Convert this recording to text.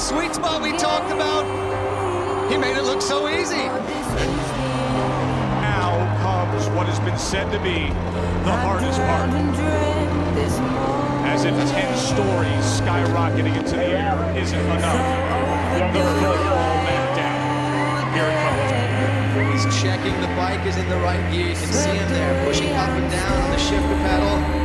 sweet spot we talked about. He made it look so easy. Now comes what has been said to be the hardest part. As if 10 stories skyrocketing into the air isn't enough. The football man down. Here it comes. He's checking the bike is in the right gear. You can see him there pushing up and down on the shifter pedal.